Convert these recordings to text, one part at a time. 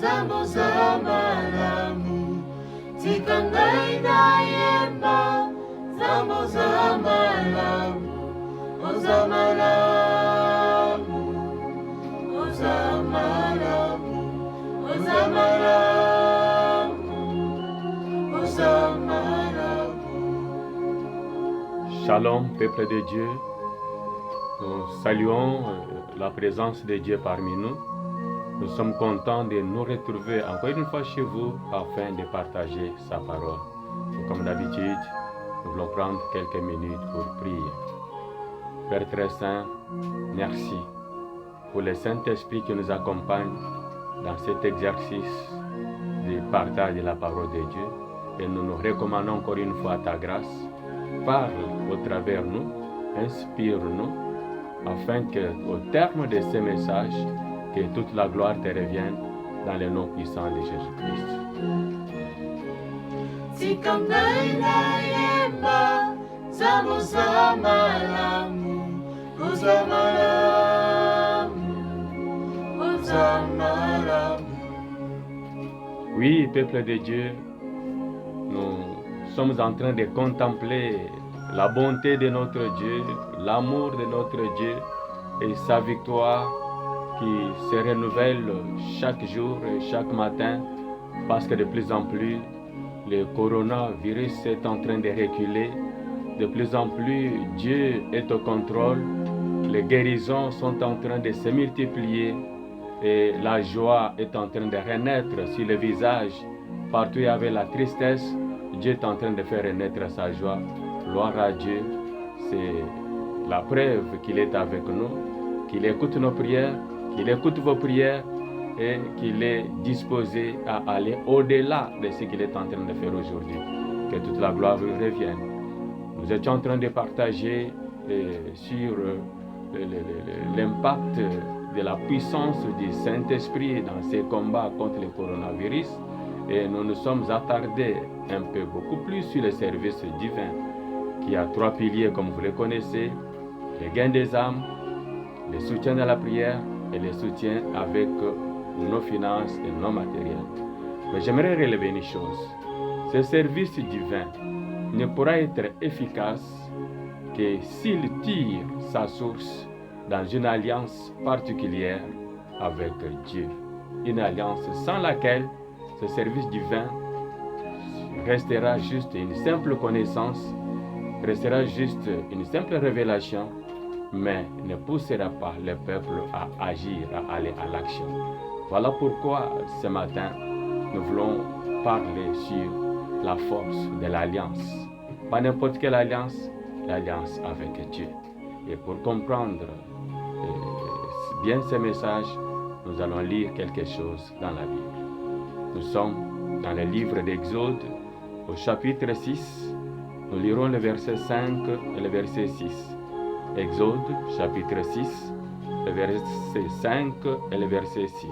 Zambo za malamu, tika ngai na yemba. Zambo za malamu, oza malamu, oza malamu, oza malamu, oza malamu. Shalom, peuple de Dieu. Nous saluons la présence de Dieu parmi nous. Nous sommes contents de nous retrouver encore une fois chez vous afin de partager sa parole. Et comme d'habitude, nous voulons prendre quelques minutes pour prier. Père très saint, merci pour le Saint-Esprit qui nous accompagne dans cet exercice de partage de la parole de Dieu. Et nous nous recommandons encore une fois à ta grâce. Parle au travers nous, inspire-nous, afin qu'au terme de ces messages, que toute la gloire te revienne dans le nom puissant de Jésus-Christ. Tika ngai na yemba, zambo za malamu, oza malamu, oza malamu. Oui, peuple de Dieu, nous sommes en train de contempler la bonté de notre Dieu, l'amour de notre Dieu et sa victoire qui se renouvelle chaque jour et chaque matin parce que de plus en plus le coronavirus est en train de reculer. De plus en plus Dieu est au contrôle. Les guérisons sont en train de se multiplier et la joie est en train de renaître sur le visage. Partout il y avait la tristesse, Dieu est en train de faire renaître sa joie. Gloire à Dieu, c'est la preuve qu'il est avec nous, qu'il écoute nos prières, qu'il écoute vos prières et qu'il est disposé à aller au-delà de ce qu'il est en train de faire aujourd'hui. Que toute la gloire lui revienne. Nous étions en train de partager sur l'impact de la puissance du Saint-Esprit dans ces combats contre le coronavirus et nous nous sommes attardés un peu beaucoup plus sur le service divin qui a 3 piliers comme vous les connaissez: le gain des âmes, le soutien de la prière et le soutien avec nos finances et nos matériels. Mais j'aimerais relever une chose. Ce service divin ne pourra être efficace que s'il tire sa source dans une alliance particulière avec Dieu. Une alliance sans laquelle ce service divin restera juste une simple connaissance, restera juste une simple révélation, mais ne poussera pas le peuple à agir, à aller à l'action. Voilà pourquoi ce matin, nous voulons parler sur la force de l'alliance. Pas n'importe quelle alliance, l'alliance avec Dieu. Et pour comprendre bien ce message, nous allons lire quelque chose dans la Bible. Nous sommes dans le livre d'Exode, au chapitre 6. Nous lirons le verset 5 et le verset 6. Exode, chapitre 6, le verset 5 et le verset 6.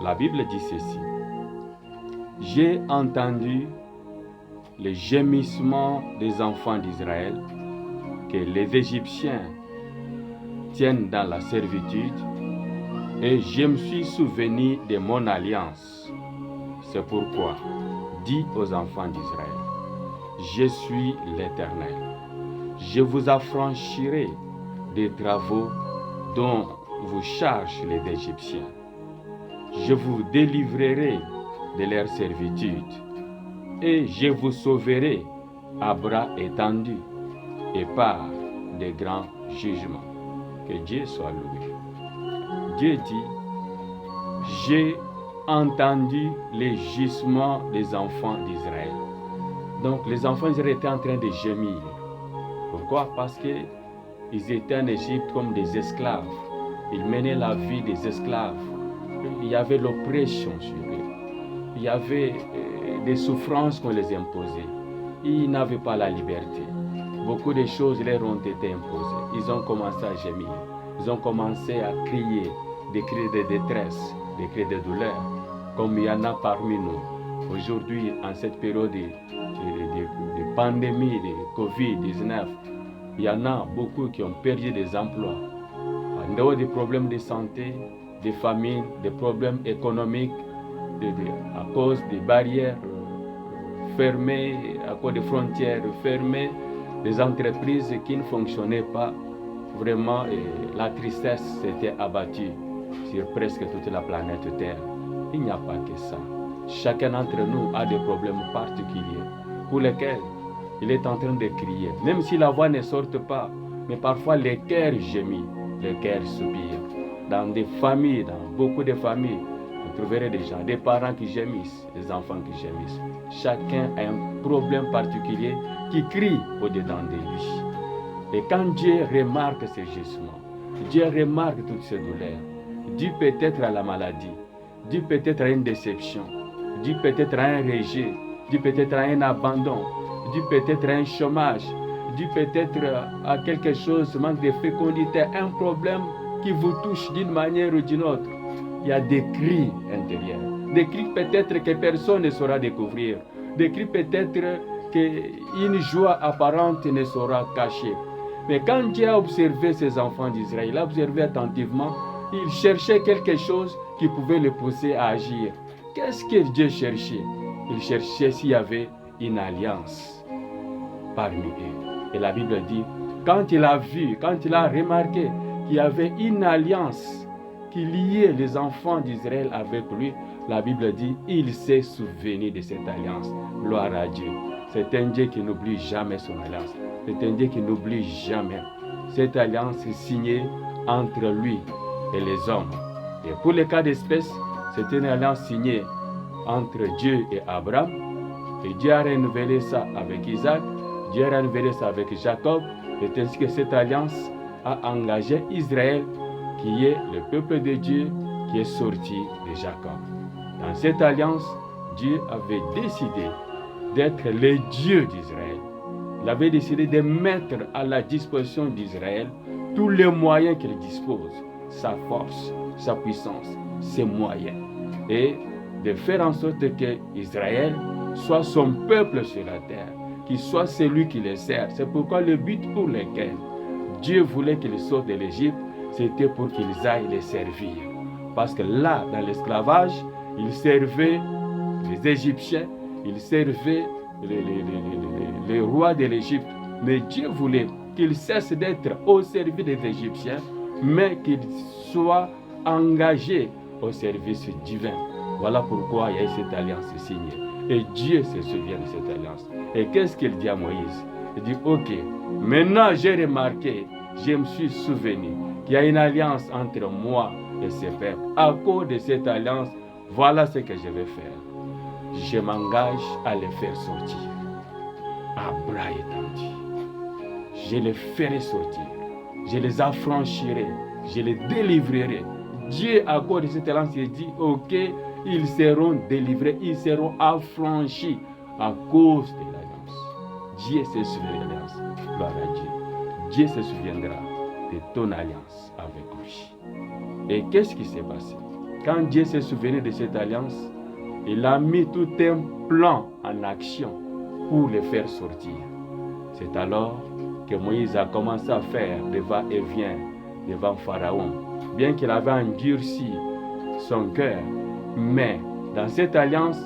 La Bible dit ceci: J'ai entendu le gémissement des enfants d'Israël, que les Égyptiens tiennent dans la servitude, et je me suis souvenu de mon alliance. C'est pourquoi, dis aux enfants d'Israël: Je suis l'Éternel. Je vous affranchirai des travaux dont vous chargent les Égyptiens. Je vous délivrerai de leur servitude et je vous sauverai à bras étendus et par de grands jugements. Que Dieu soit loué. Dieu dit: J'ai entendu les gisements des enfants d'Israël. Donc les enfants d'Israël étaient en train de gémir. Pourquoi? Parce qu'ils étaient en Égypte comme des esclaves. Ils menaient la vie des esclaves. Il y avait l'oppression sur eux. Il y avait des souffrances qu'on les imposait. Ils n'avaient pas la liberté. Beaucoup de choses leur ont été imposées. Ils ont commencé à gémir. Ils ont commencé à crier des cris de détresse, des cris de douleur, comme il y en a parmi nous. Aujourd'hui, en cette période de pandémie, de Covid-19, il y en a beaucoup qui ont perdu des emplois. En dehors des problèmes de santé, des famines, des problèmes économiques, à cause des barrières fermées, à cause des frontières fermées, des entreprises qui ne fonctionnaient pas. Vraiment, la tristesse s'était abattue sur presque toute la planète Terre. Il n'y a pas que ça. Chacun d'entre nous a des problèmes particuliers pour lesquels il est en train de crier. Même si la voix ne sort pas, mais parfois les cœurs gémissent, les cœurs soupirent. Dans des familles, dans beaucoup de familles, vous trouverez des gens, des parents qui gémissent, des enfants qui gémissent. Chacun a un problème particulier qui crie au-dedans de lui. Et quand Dieu remarque ces gisements, Dieu remarque toutes ces douleurs, dû peut-être à la maladie, dû peut-être à une déception, dû peut-être à un rejet, dû peut-être à un abandon, dû peut-être à un chômage, dû peut-être à quelque chose, manque de fécondité, un problème qui vous touche d'une manière ou d'une autre. Il y a des cris intérieurs, des cris peut-être que personne ne saura découvrir, des cris peut-être qu'une joie apparente ne saura cacher. Mais quand Dieu a observé ces enfants d'Israël, il a observé attentivement, il cherchait quelque chose qui pouvait le pousser à agir. Qu'est-ce que Dieu cherchait? Il cherchait s'il y avait une alliance parmi eux. Et la Bible dit, quand il a vu, quand il a remarqué qu'il y avait une alliance qui liait les enfants d'Israël avec lui, la Bible dit, il s'est souvenu de cette alliance. Gloire à Dieu. C'est un Dieu qui n'oublie jamais son alliance. C'est un Dieu qui n'oublie jamais. Cette alliance est signée entre lui et les hommes. Et pour le cas d'espèce, c'est une alliance signée entre Dieu et Abraham. Et Dieu a renouvelé ça avec Isaac. Dieu a renouvelé ça avec Jacob. Et ainsi que cette alliance a engagé Israël, qui est le peuple de Dieu, qui est sorti de Jacob. Dans cette alliance, Dieu avait décidé d'être le Dieu d'Israël. Il avait décidé de mettre à la disposition d'Israël tous les moyens qu'il dispose, sa force, sa puissance, ses moyens, et de faire en sorte que Israël soit son peuple sur la terre, qu'il soit celui qui les sert. C'est pourquoi le but pour lequel Dieu voulait qu'ils sortent de l'Égypte, c'était pour qu'ils aillent les servir. Parce que là, dans l'esclavage, ils servaient les Égyptiens, ils servaient les rois de l'Égypte. Mais Dieu voulait qu'ils cessent d'être au service des Égyptiens, mais qu'ils soient engagés au service divin. Voilà pourquoi il y a eu cette alliance signée. Et Dieu se souvient de cette alliance. Et qu'est-ce qu'il dit à Moïse? Il dit, ok, maintenant j'ai remarqué, je me suis souvenu qu'il y a une alliance entre moi et ce peuple. À cause de cette alliance, voilà ce que je vais faire. Je m'engage à les faire sortir. À bras étendus. Je les ferai sortir. Je les affranchirai. Je les délivrerai. Dieu, à cause de cette alliance, il dit, ok, ils seront délivrés, ils seront affranchis à cause de l'alliance. Dieu se souvient de l'alliance. Gloire à Dieu. Dieu se souviendra de ton alliance avec lui. Et qu'est-ce qui s'est passé? Quand Dieu s'est souvenu de cette alliance, il a mis tout un plan en action pour les faire sortir. C'est alors que Moïse a commencé à faire des va-et-vient devant Pharaon. Bien qu'il avait endurci son cœur, mais dans cette alliance,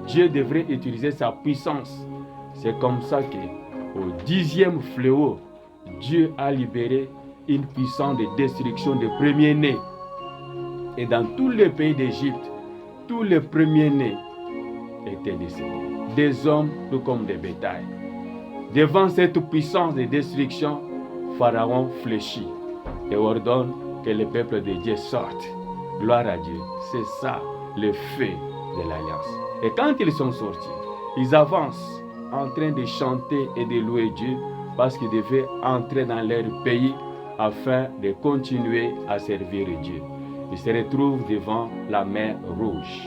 Dieu devrait utiliser sa puissance. C'est comme ça qu'au 10e fléau, Dieu a libéré une puissance de destruction des premiers-nés. Et dans tous les pays d'Égypte, tous les premiers-nés étaient décédés. Des hommes tout comme des bétails. Devant cette puissance de destruction, Pharaon fléchit et ordonne que le peuple de Dieu sorte. Gloire à Dieu. C'est ça le fait de l'alliance. Et quand ils sont sortis, ils avancent en train de chanter et de louer Dieu parce qu'ils devaient entrer dans leur pays afin de continuer à servir Dieu. Ils se retrouvent devant la mer Rouge.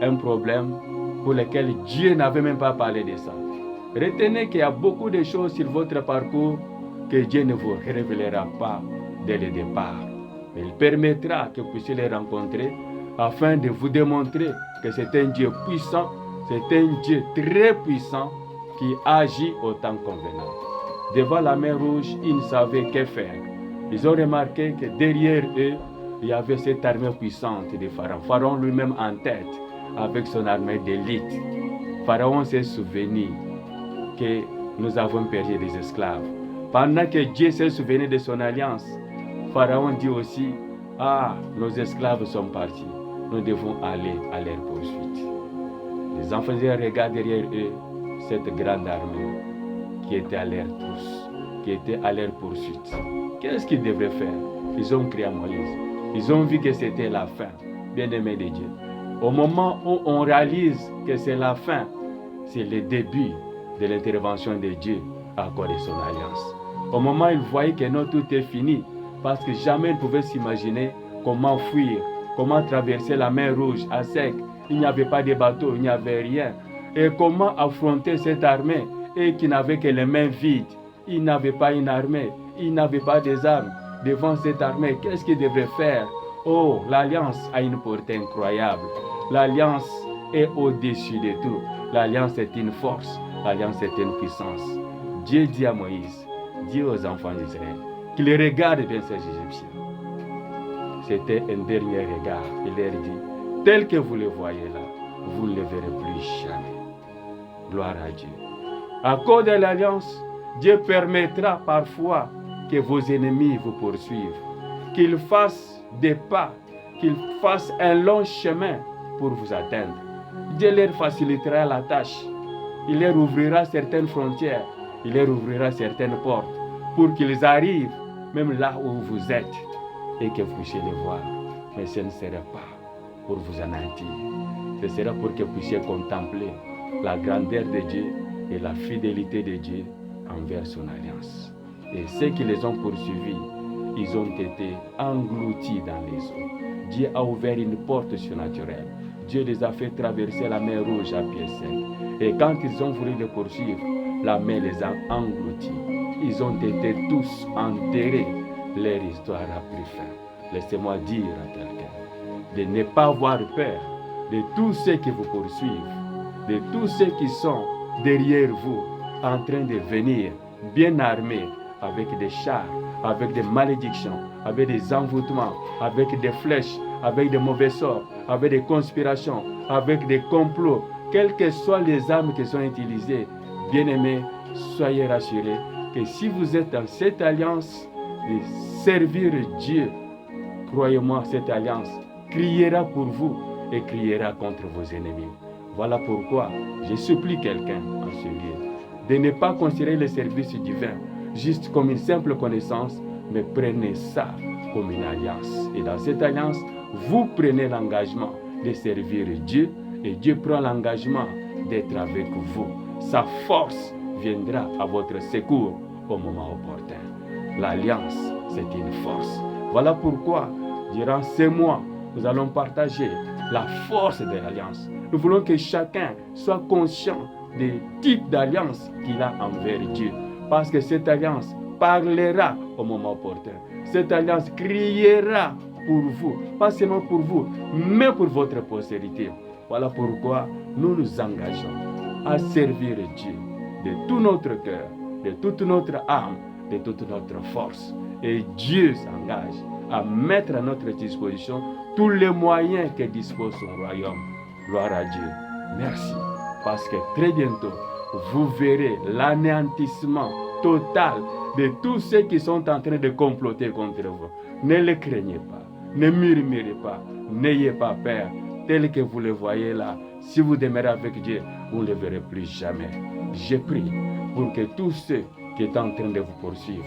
Un problème pour lequel Dieu n'avait même pas parlé de ça. Retenez qu'il y a beaucoup de choses sur votre parcours que Dieu ne vous révélera pas dès le départ. Mais il permettra que vous puissiez les rencontrer afin de vous démontrer que c'est un Dieu puissant, c'est un Dieu très puissant qui agit au temps convenant. Devant la mer Rouge, ils ne savaient que faire. Ils ont remarqué que derrière eux, il y avait cette armée puissante de Pharaon. Pharaon lui-même en tête, avec son armée d'élite. Pharaon s'est souvenu que nous avons perdu des esclaves. Pendant que Dieu s'est souvenu de son alliance, Pharaon dit aussi, ah, nos esclaves sont partis. Nous devons aller à leur poursuite. Les enfants regardent derrière eux cette grande armée qui était à leur trousse, qui était à leur poursuite. Qu'est-ce qu'ils devraient faire? Ils ont crié à Moïse. Ils ont vu que c'était la fin, bien-aimé de Dieu. Au moment où on réalise que c'est la fin, c'est le début de l'intervention de Dieu à cause de son alliance. Au moment où ils voyaient que non, tout est fini, parce que jamais ils ne pouvaient s'imaginer comment fuir, comment traverser la mer Rouge à sec. Il n'y avait pas de bateau, il n'y avait rien. Et comment affronter cette armée et qui n'avait que les mains vides. Il n'avait pas une armée, il n'avait pas des armes. Devant cette armée, qu'est-ce qu'il devrait faire? Oh, l'alliance a une portée incroyable. L'alliance est au-dessus de tout. L'alliance est une force, l'alliance est une puissance. Dieu dit à Moïse, dit aux enfants d'Israël, qu'ils regardent bien ces Égyptiens. C'était un dernier regard. Il leur dit, tel que vous le voyez là, vous ne le verrez plus jamais. Gloire à Dieu. À cause de l'alliance, Dieu permettra parfois que vos ennemis vous poursuivent, qu'ils fassent des pas, qu'ils fassent un long chemin pour vous atteindre. Dieu leur facilitera la tâche. Il leur ouvrira certaines frontières, il leur ouvrira certaines portes pour qu'ils arrivent même là où vous êtes et que vous puissiez les voir. Mais ce ne sera pas pour vous anéantir. Ce sera pour que vous puissiez contempler la grandeur de Dieu et la fidélité de Dieu envers son alliance. Et ceux qui les ont poursuivis, ils ont été engloutis dans les eaux. Dieu a ouvert une porte surnaturelle. Dieu les a fait traverser la mer Rouge à pied sec. Et quand ils ont voulu les poursuivre, la mer les a engloutis. Ils ont été tous enterrés. Leur histoire a pris fin. Laissez-moi dire à quelqu'un de ne pas avoir peur de tous ceux qui vous poursuivent, de tous ceux qui sont derrière vous, en train de venir bien armés, avec des chars, avec des malédictions, avec des envoûtements, avec des flèches, avec des mauvais sorts, avec des conspirations, avec des complots, quelles que soient les armes qui sont utilisées. Bien-aimés, soyez rassurés que si vous êtes dans cette alliance de servir Dieu, croyez-moi, cette alliance criera pour vous et criera contre vos ennemis. Voilà pourquoi je supplie quelqu'un en ce lieu de ne pas considérer le service divin juste comme une simple connaissance, mais prenez ça comme une alliance. Et dans cette alliance, vous prenez l'engagement de servir Dieu et Dieu prend l'engagement d'être avec vous. Sa force viendra à votre secours au moment opportun. L'alliance, c'est une force. Voilà pourquoi, durant ces mois, nous allons partager la force de l'alliance. Nous voulons que chacun soit conscient des types d'alliance qu'il a envers Dieu. Parce que cette alliance parlera au moment opportun. Cette alliance criera pour vous. Pas seulement pour vous, mais pour votre postérité. Voilà pourquoi nous nous engageons à servir Dieu de tout notre cœur, de toute notre âme, de toute notre force. Et Dieu s'engage à mettre à notre disposition tous les moyens que dispose son royaume. Gloire à Dieu. Merci. Parce que très bientôt, vous verrez l'anéantissement total de tous ceux qui sont en train de comploter contre vous. Ne le craignez pas, ne murmurez pas, n'ayez pas peur. Tel que vous le voyez là, si vous demeurez avec Dieu, vous ne le verrez plus jamais. Je prie pour que tous ceux qui sont en train de vous poursuivre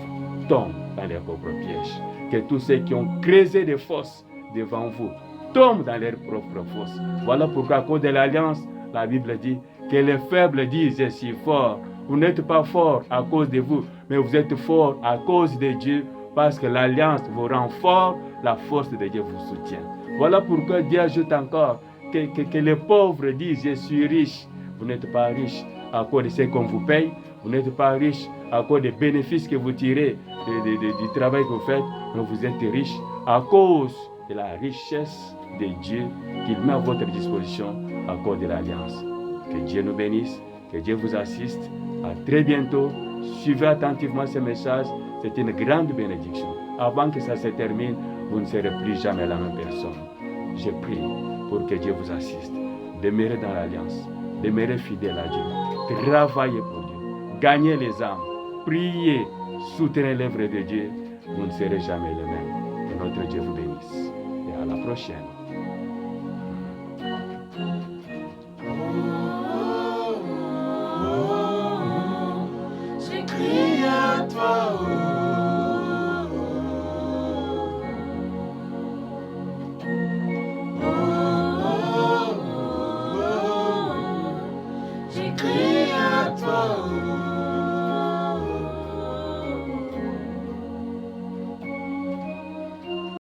tombent dans leurs propres pièges. Que tous ceux qui ont creusé des fosses devant vous tombent dans leurs propres fosses. Voilà pourquoi à cause de l'alliance, la Bible dit que les faibles disent « je suis fort ». Vous n'êtes pas fort à cause de vous, mais vous êtes fort à cause de Dieu, parce que l'alliance vous rend fort, la force de Dieu vous soutient. Voilà pourquoi Dieu ajoute encore que les pauvres disent « je suis riche ». Vous n'êtes pas riche à cause de ce qu'on vous paye, vous n'êtes pas riche à cause des bénéfices que vous tirez du travail que vous faites, mais vous êtes riche à cause de la richesse de Dieu qu'il met à votre disposition à cause de l'alliance. Que Dieu nous bénisse, que Dieu vous assiste. À très bientôt. Suivez attentivement ce message. C'est une grande bénédiction. Avant que ça se termine, vous ne serez plus jamais la même personne. Je prie pour que Dieu vous assiste. Demeurez dans l'alliance, demeurez fidèle à Dieu, travaillez pour Dieu, gagnez les âmes, priez, soutenez l'œuvre de Dieu. Vous ne serez jamais le même. Que notre Dieu vous bénisse. Et à la prochaine.